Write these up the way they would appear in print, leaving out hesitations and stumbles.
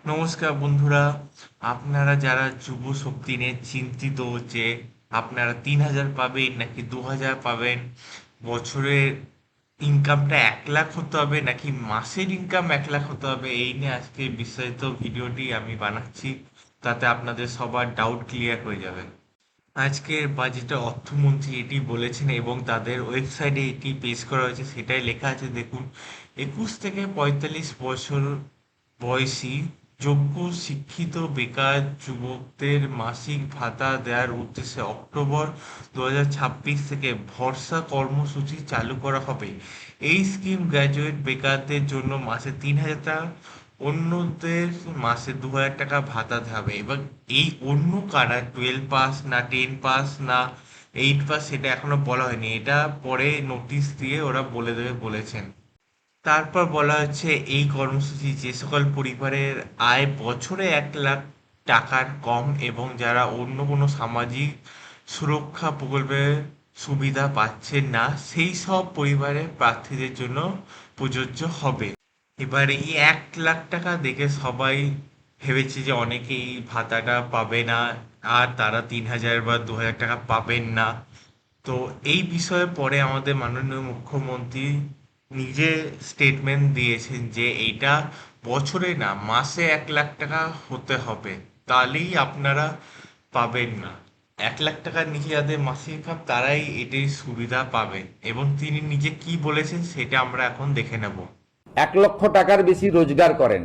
নমস্কার বন্ধুরা, আপনারা যারা যুব শক্তি নিয়ে চিন্তিত যে আপনারা 3,000 পাবেন নাকি 2,000 পাবেন, বছরের ইনকামটা 1 লাখ হতে হবে নাকি মাসের ইনকাম 1 লাখ হতে হবে, এই নিয়ে আজকে বিস্তারিত ভিডিওটি আমি বানাচ্ছি। তাতে আপনাদের সবার ডাউট ক্লিয়ার হয়ে যাবে। আজকের বাজেটে অর্থমন্ত্রী এটি বলেছেন এবং তাদের ওয়েবসাইটে এটি পেশ করা হয়েছে। সেটাই লেখা আছে, দেখুন। 21 থেকে 45 বছর বয়সী যোগ্য শিক্ষিত বেকার যুবকদের মাসিক ভাতা দেওয়ার উদ্দেশ্যে অক্টোবর 2026 থেকে ভরসা কর্মসূচি চালু করা হবে। এই স্কিম গ্র্যাজুয়েট বেকারদের জন্য মাসে 3,000 টাকা, অন্যদের মাসে 2,000 টাকা ভাতা দেওয়া হবে। এবার এই অন্য কারা, 12 পাস না 10 পাস না 8 পাস, সেটা এখনো বলা হয়নি। এটা পরে নোটিশ দিয়ে ওরা বলে দেবে বলেছেন। তারপর বলা হচ্ছে এই কর্মসূচি যে সকল পরিবারের আয় বছরে 1 লাখ টাকার কম এবং যারা অন্য কোনো সামাজিক সুরক্ষা প্রকল্পের সুবিধা পাচ্ছেন না, সেই সব পরিবারের প্রার্থীদের জন্য প্রযোজ্য হবে। এবার এই 1 লাখ টাকা দেখে সবাই ভেবেছে যে অনেকেই ভাতাটা পাবে না, আর তারা 3,000 বা 2,000 টাকা পাবেন না। তো এই বিষয়ে পরে আমাদের মাননীয় মুখ্যমন্ত্রী নিজে স্টেটমেন্ট দিয়েছেন যে এইটা বছরে না, মাসে 1 লাখ টাকা হতে হবে, তাহলেই আপনারা পাবেন না। 1 লাখ টাকার নিচে যাদের মাসিক ইনকাম তারাই এটির সুবিধা পাবেন, এবং তিনি নিজে কি বলেছেন সেটা আমরা এখন দেখে নেব। 1 লক্ষ টাকার বেশি রোজগার করেন,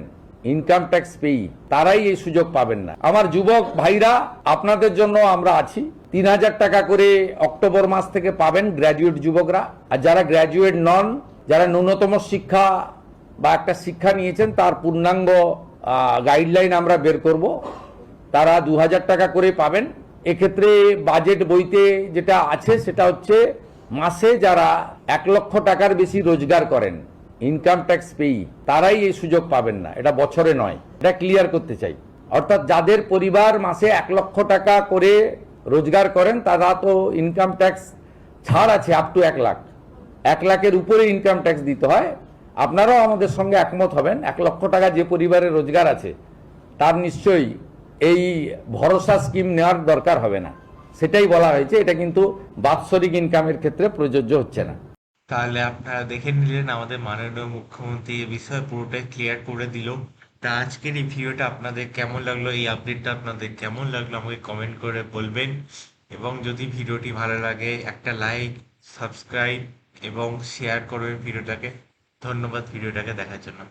ইনকাম ট্যাক্স পেই, তারাই এই সুযোগ পাবেন না। আমার যুবক ভাইরা, আপনাদের জন্য আমরা আছি। 3,000 টাকা করে অক্টোবর মাস থেকে পাবেন গ্র্যাজুয়েট যুবকরা। আর যারা গ্র্যাজুয়েট নন, যারা ন্যূনতম শিক্ষা বা একটা শিক্ষা নিয়েছেন, তার পূর্ণাঙ্গ গাইডলাইন আমরা বের করব, তারা 2,000 টাকা করে পাবেন। এক্ষেত্রে বাজেট বইতে যেটা আছে সেটা হচ্ছে, মাসে যারা 1 লক্ষ টাকার বেশি রোজগার করেন, ইনকাম ট্যাক্স পেই, তারাই এই সুযোগ পাবেন না। এটা বছরে নয়, এটা ক্লিয়ার করতে চাই। অর্থাৎ যাদের পরিবার মাসে 1 লক্ষ টাকা করে রোজগার করেন, তারা তো ইনকাম ট্যাক্স ছাড় আছে আপ টু 1 লাখ। 1 লাখের উপরে ইনকাম ট্যাক্স দিতে হয়। আপনারাও আমাদের সঙ্গে একমত হবেন, 1 লক্ষ টাকা যে পরিবারের রোজগার আছে তার নিশ্চয়ই এই ভরসা স্কিম নেওয়ার দরকার হবে না। সেটাই বলা হয়েছে। এটা কিন্তু বাৎসরিক ইনকামের ক্ষেত্রে প্রযোজ্য হচ্ছে না। তাহলে আপনারা দেখে নিলেন, আমাদের মাননীয় মুখ্যমন্ত্রী এ বিষয়ে পুরোটাই ক্লিয়ার করে দিল। তা আজকের এই ভিডিওটা আপনাদের কেমন লাগলো, এই আপডেটটা আপনাদের কেমন লাগলো আমাকে কমেন্ট করে বলবেন। এবং যদি ভিডিওটি ভালো লাগে একটা লাইক, সাবস্ক্রাইব এবং শেয়ার করবেন ভিডিওটাকে। ধন্যবাদ ভিডিওটাকে দেখার জন্য।